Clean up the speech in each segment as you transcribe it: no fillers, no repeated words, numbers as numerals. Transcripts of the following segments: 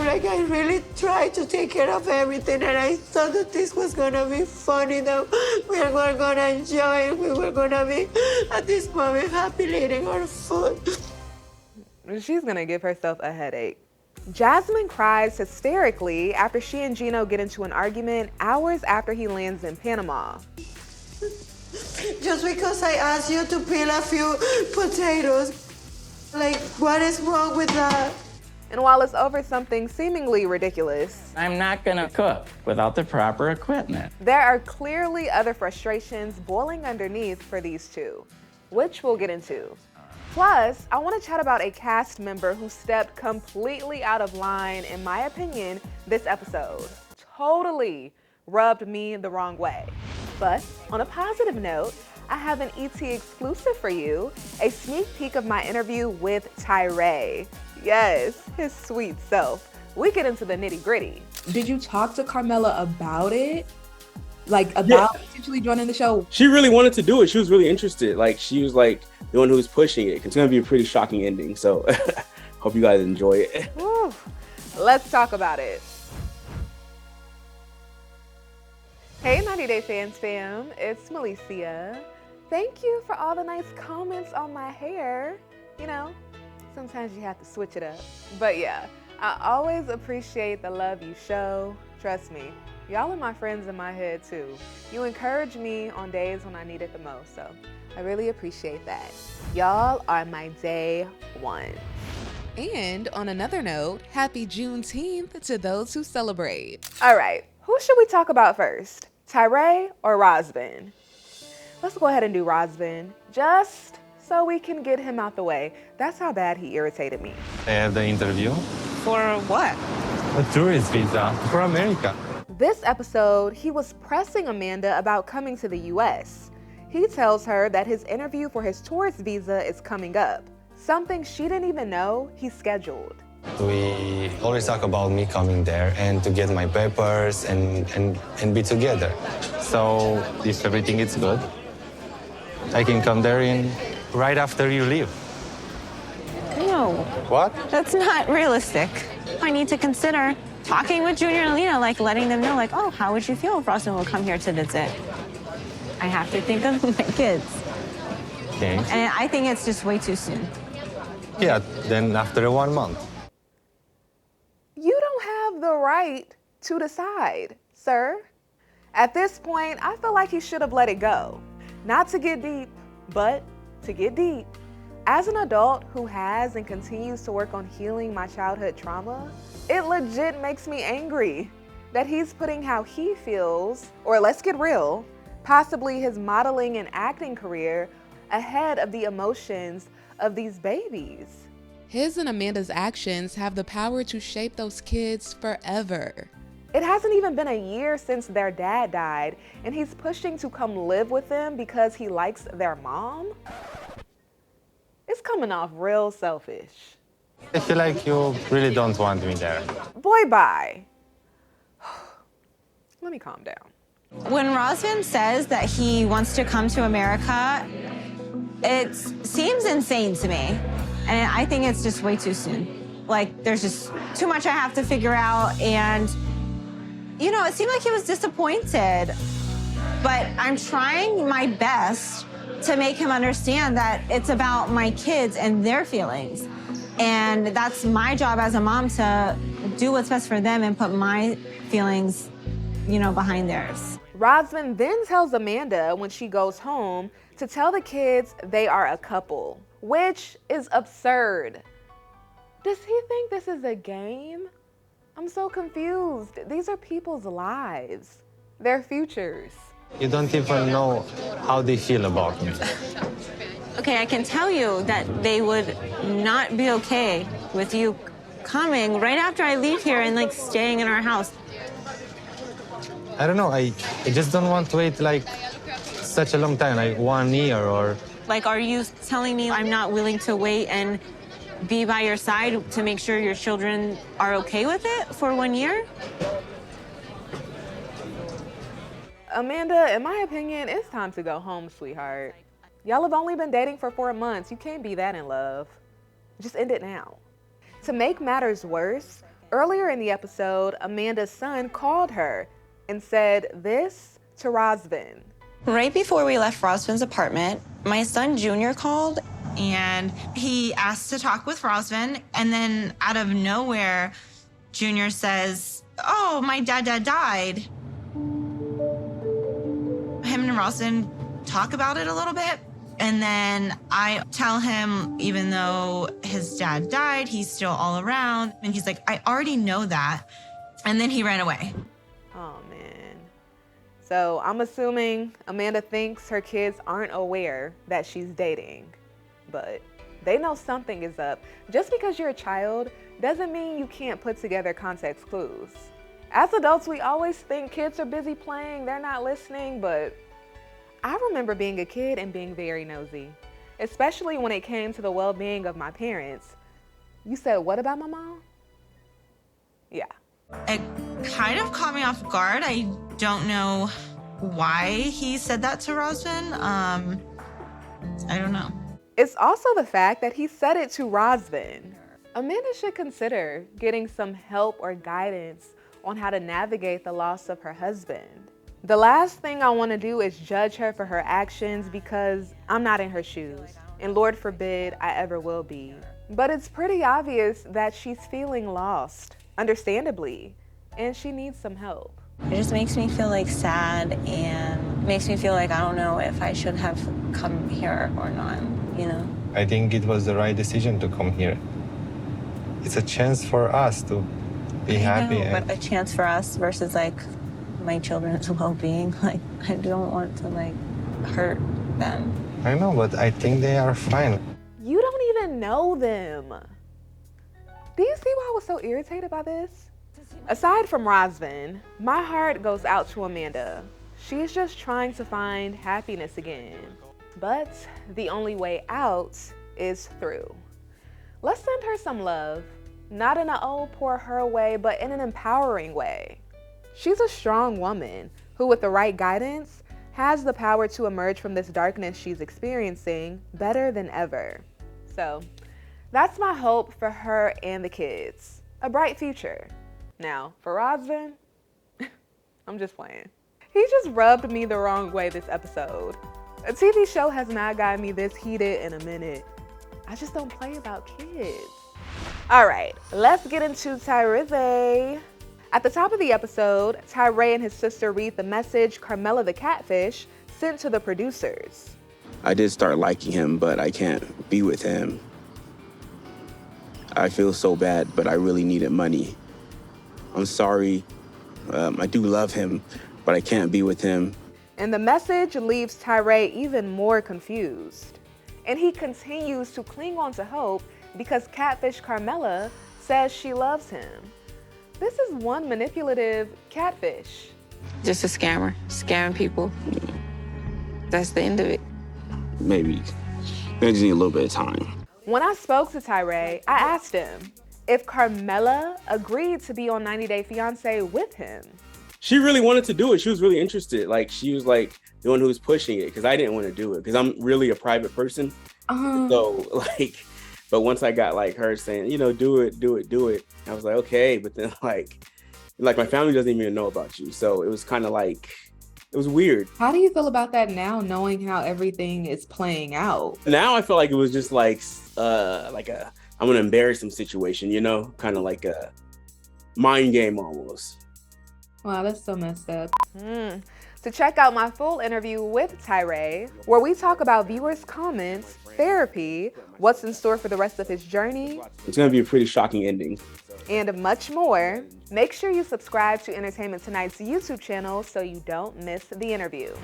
Like, I really tried to take care of everything, and I thought that this was gonna be funny, that we were gonna enjoy it, we were gonna be, at this moment, happily eating our food. She's gonna give herself a headache. Jasmine cries hysterically after she and Gino get into an argument hours after he lands in Panama. Just because I asked you to peel a few potatoes, like, what is wrong with that? And while it's over something seemingly ridiculous, I'm not gonna cook without the proper equipment. there are clearly other frustrations boiling underneath for these two, which we'll get into. Plus, I want to chat about a cast member who stepped completely out of line, in my opinion, this episode. Totally rubbed me the wrong way. But on a positive note, I have an ET exclusive for you, a sneak peek of my interview with Tyray. Yes, his sweet self. We get into the nitty gritty. Did you talk to Carmella about it? Like, about potentially joining the show? She really wanted to do it. She was really interested. Like, she was like the one who was pushing it. It's gonna be a pretty shocking ending. So hope you guys enjoy it. Whew. Let's talk about it. Hey 90 Day Fans fam, it's Melicia. Thank you for all the nice comments on my hair. You know, sometimes you have to switch it up. But yeah, I always appreciate the love you show. Trust me, y'all are my friends in my head too. You encourage me on days when I need it the most, so I really appreciate that. Y'all are my day one. And on another note, happy Juneteenth to those who celebrate. All right, who should we talk about first? Tyray or Razvan? Let's go ahead and do Razvan, just so we can get him out the way. That's how bad he irritated me. I have the interview. For what? A tourist visa for America. This episode, he was pressing Amanda about coming to the US. He tells her that his interview for his tourist visa is coming up, something she didn't even know he scheduled. We always talk about me coming there and to get my papers and be together. So if everything is good, I can come there right after you leave. No, What? that's not realistic. I need to consider talking with Junior and Lena, like letting them know, like, oh, how would you feel if Razvan will come here to visit? I have to think of my kids. Okay. And I think it's just way too soon. Yeah, then after 1 month. You don't have the right to decide, sir. At this point, I feel like he should have let it go. Not to get deep, but to get deep. As an adult who has and continues to work on healing my childhood trauma, it legit makes me angry that he's putting how he feels, or let's get real, possibly his modeling and acting career ahead of the emotions of these babies. His and Amanda's actions have the power to shape those kids forever. It hasn't even been a year since their dad died, and he's pushing to come live with them because he likes their mom? It's coming off real selfish. I feel like you really don't want me there. Boy, bye. Let me calm down. When Razvan says that he wants to come to America, it seems insane to me. And I think it's just way too soon. Like, there's just too much I have to figure out. And, you know, it seemed like he was disappointed. But I'm trying my best to make him understand that it's about my kids and their feelings. And that's my job as a mom, to do what's best for them and put my feelings, you know, behind theirs. Razvan then tells Amanda when she goes home to tell the kids they are a couple, which is absurd. Does he think this is a game? I'm so confused. These are people's lives, their futures. You don't even know how they feel about me. Okay, I can tell you that they would not be okay with you coming right after I leave here and like staying in our house. I don't know, I just don't want to wait like such a long time, like 1 year or... Like, are you telling me I'm not willing to wait and be by your side to make sure your children are okay with it for 1 year? Amanda, in my opinion, it's time to go home, sweetheart. Y'all have only been dating for 4 months. You can't be that in love. Just end it now. To make matters worse, Earlier in the episode, Amanda's son called her and said this to Razvan. Right before we left Razvan's apartment, my son Junior called and he asked to talk with Razvan, and then out of nowhere, Junior says, "Oh, my dad died." Him and Razvan talk about it a little bit, and then I tell him, even though his dad died, he's still all around, and he's like, "I already know that," and then he ran away. Oh, man. So I'm assuming Amanda thinks her kids aren't aware that she's dating, but they know something is up. Just because you're a child doesn't mean you can't put together context clues. As adults, we always think kids are busy playing, they're not listening, but I remember being a kid and being very nosy, especially when it came to the well-being of my parents. You said what about my mom? Yeah. It kind of caught me off guard. I don't know why he said that to Razvan. I don't know. It's also the fact that he said it to Razvan. Amanda should consider getting some help or guidance on how to navigate the loss of her husband. The last thing I want to do is judge her for her actions because I'm not in her shoes, and Lord forbid I ever will be. But it's pretty obvious that she's feeling lost, understandably, and she needs some help. It just makes me feel like sad and makes me feel like I don't know if I should have come here or not, you know? I think it was the right decision to come here. It's a chance for us to be happy. But a chance for us versus like my children's well-being. Like, I don't want to like hurt them. I know, but I think they are fine. You don't even know them. Do you see why I was so irritated by this? Aside from Razvan, my heart goes out to Amanda. She's just trying to find happiness again. But the only way out is through. Let's send her some love. Not in an oh, poor her way, but in an empowering way. She's a strong woman who, with the right guidance, has the power to emerge from this darkness she's experiencing better than ever. So that's my hope for her and the kids. A bright future. Now, for Razvan, I'm just playing. He just rubbed me the wrong way this episode. A TV show has not gotten me this heated in a minute. I just don't play about kids. All right, let's get into Tyray. At the top of the episode, Tyray and his sister read the message Carmella the catfish sent to the producers. I did start liking him, but I can't be with him. I feel so bad, but I really needed money. I'm sorry. I do love him, but I can't be with him. And the message leaves Tyray even more confused. And he continues to cling on to hope because catfish Carmella says she loves him. This is one manipulative catfish. Just a scammer, scamming people. That's the end of it. Maybe. I just need a little bit of time. When I spoke to Tyray, I asked him if Carmella agreed to be on 90 Day Fiancé with him. She really wanted to do it. She was really interested. Like, she was like the one who was pushing it because I didn't want to do it because I'm really a private person. So like, but once I got like her saying, you know, do it. I was like, okay. But then like my family doesn't even know about you. So it was kind of like, it was weird. How do you feel about that now, knowing how everything is playing out? Now I feel like it was just like a, I'm going to embarrass him situation, you know, kind of like a mind game almost. Wow, that's so messed up. To check out my full interview with Tyray, where we talk about viewers' comments, therapy, what's in store for the rest of his journey, it's going to be a pretty shocking ending, and much more, make sure you subscribe to Entertainment Tonight's YouTube channel so you don't miss the interview.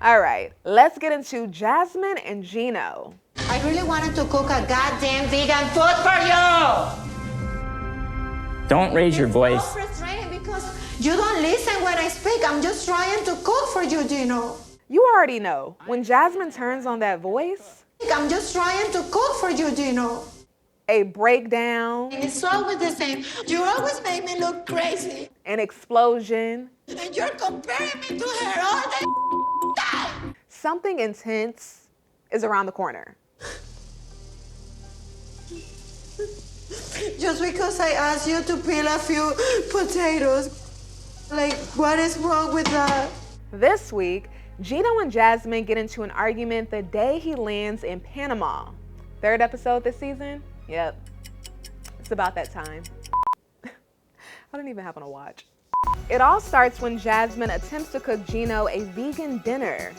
All right, let's get into Jasmine and Gino. I really wanted to cook a goddamn vegan food for you. Don't raise your voice. It's so frustrating because you don't listen when I speak. I'm just trying to cook for you, Gino. You already know, when Jasmine turns on that voice, I'm just trying to cook for you, Gino. a breakdown, It's always the same. You always make me look crazy. an explosion, And you're comparing me to her all the time. something intense is around the corner. Just because I asked you to peel a few potatoes. Like, what is wrong with that? This week, Gino and Jasmine get into an argument the day he lands in Panama. Third episode this season? Yep. It's about that time. I don't even happen to watch. It all starts when Jasmine attempts to cook Gino a vegan dinner,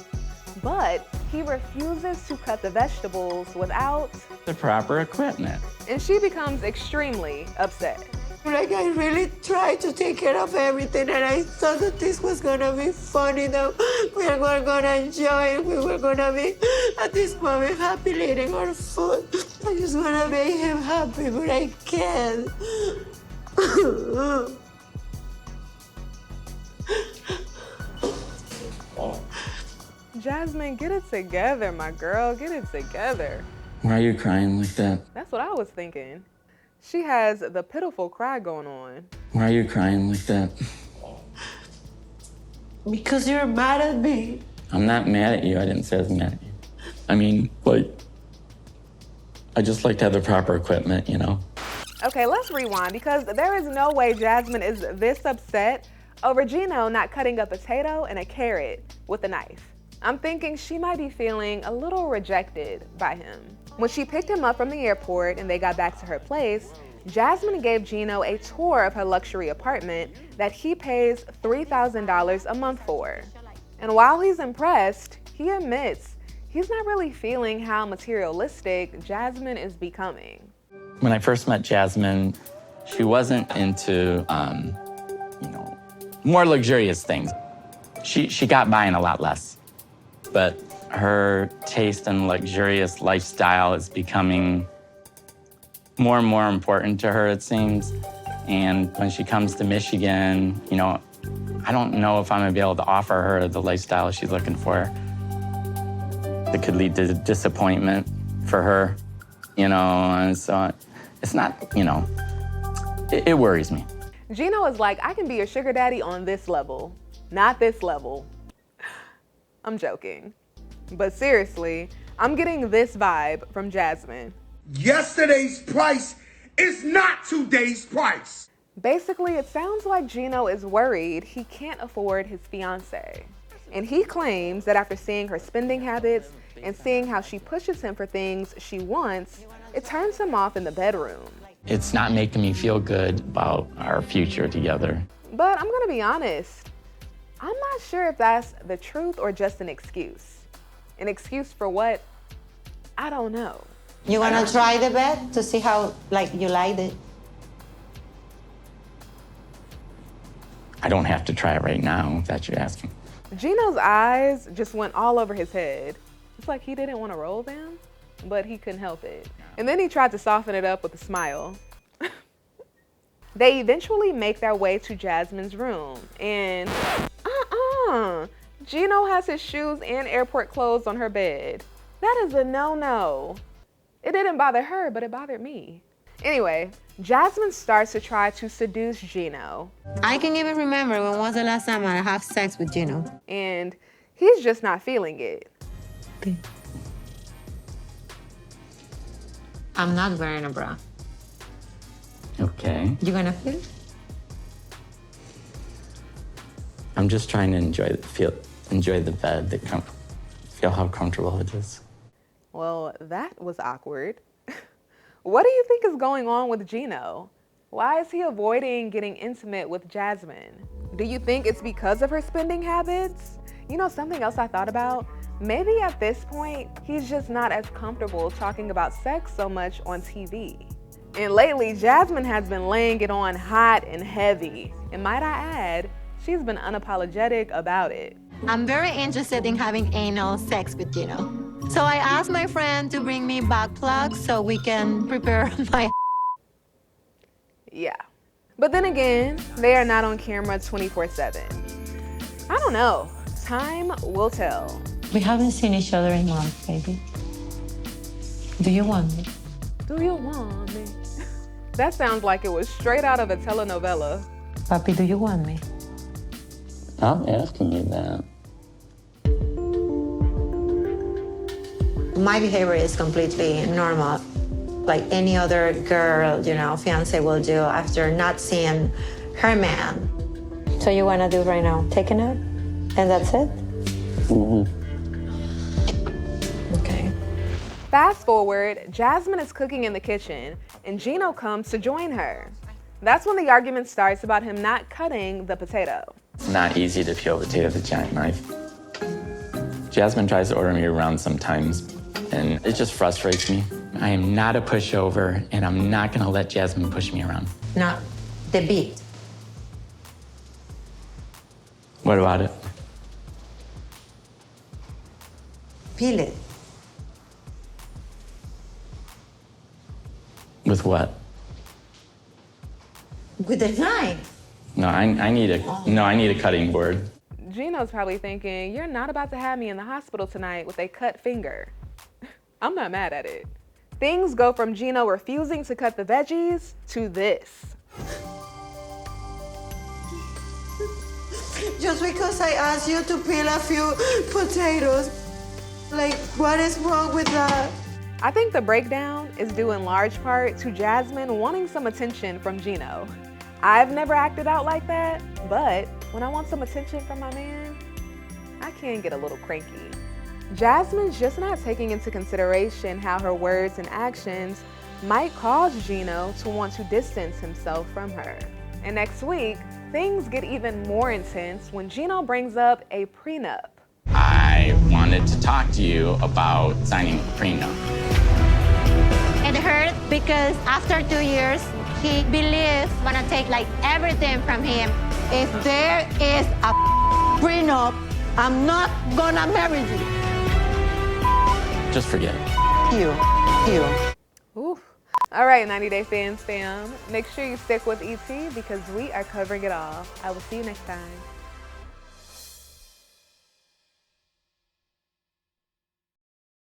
but he refuses to cut the vegetables without The proper equipment. and she becomes extremely upset. Like, I really tried to take care of everything, and I thought that this was gonna be funny, that we were gonna enjoy it, we were gonna be at this moment happily eating our food. I just wanna make him happy, but I can't. Jasmine, get it together, my girl, get it together. Why are you crying like that? That's what I was thinking. She has the pitiful cry going on. Why are you crying like that? Because you're mad at me. I'm not mad at you. I didn't say I was mad at you. I mean, like, I just like to have the proper equipment, you know? Okay, let's rewind because there is no way Jasmine is this upset over Gino not cutting a potato and a carrot with a knife. I'm thinking she might be feeling a little rejected by him. When she picked him up from the airport and they got back to her place, Jasmine gave Gino a tour of her luxury apartment that he pays $3,000 a month for. And while he's impressed, he admits he's not really feeling how materialistic Jasmine is becoming. When I first met Jasmine, she wasn't into, more luxurious things. She got by in a lot less. But her taste in luxurious lifestyle is becoming more and more important to her, it seems. And when she comes to Michigan, I don't know if I'm gonna be able to offer her the lifestyle she's looking for. It could lead to disappointment for her, and so it's not, it worries me. Gino is like, I can be your sugar daddy on this level, not this level. I'm joking. But seriously, I'm getting this vibe from Jasmine. Yesterday's price is not today's price. Basically, it sounds like Gino is worried he can't afford his fiancé. And he claims that after seeing her spending habits and seeing how she pushes him for things she wants, it turns him off in the bedroom. It's not making me feel good about our future together. But I'm gonna be honest, I'm not sure if that's the truth or just an excuse. An excuse for what? I don't know. You wanna try the bed to see how, you like it? I don't have to try it right now, if that's what you're asking. Gino's eyes just went all over his head. It's like he didn't want to roll them, but he couldn't help it. And then he tried to soften it up with a smile. They eventually make their way to Jasmine's room, and Gino has his shoes and airport clothes on her bed. That is a no-no. It didn't bother her, but it bothered me. Anyway, Jasmine starts to try to seduce Gino. I can even remember when was the last time I had sex with Gino. And he's just not feeling it. I'm not wearing a bra. Okay. You gonna feel? I'm just trying to enjoy the bed, feel how comfortable it is. Well, that was awkward. What do you think is going on with Gino? Why is he avoiding getting intimate with Jasmine? Do you think it's because of her spending habits? Something else I thought about? Maybe at this point, he's just not as comfortable talking about sex so much on TV. And lately, Jasmine has been laying it on hot and heavy. And might I add, she's been unapologetic about it. I'm very interested in having anal sex with Gino. So I asked my friend to bring me butt plugs so we can prepare my Yeah. But then again, they are not on camera 24/7. I don't know. Time will tell. We haven't seen each other in months, baby. Do you want me? Do you want me? That sounds like it was straight out of a telenovela. Papi, do you want me? I'm asking you that. My behavior is completely normal. like any other girl, you know, fiance will do after not seeing her man. So you want to do right now, taking it, and that's it? Okay. Fast forward, Jasmine is cooking in the kitchen, and Gino comes to join her. That's when the argument starts about him not cutting the potato. It's not easy to peel potato with a giant knife. Jasmine tries to order me around sometimes, and it just frustrates me. I am not a pushover, and I'm not gonna let Jasmine push me around. Not the beat. What about it? Peel it. With what? With a knife. No, I need a cutting board. Gino's probably thinking, you're not about to have me in the hospital tonight with a cut finger. I'm not mad at it. Things go from Gino refusing to cut the veggies to this. Just because I asked you to peel a few potatoes, like, what is wrong with that? I think the breakdown is due in large part to Jasmine wanting some attention from Gino. I've never acted out like that, but when I want some attention from my man, I can get a little cranky. Jasmine's just not taking into consideration how her words and actions might cause Gino to want to distance himself from her. And next week, things get even more intense when Gino brings up a prenup. I wanted to talk to you about signing a prenup. It hurt because after 2 years, he believes I'm gonna take like everything from him. If there is a prenup, I'm not gonna marry you. Just forget it. You. Oof. All right, 90 Day Fans fam. Make sure you stick with ET because we are covering it all. I will see you next time.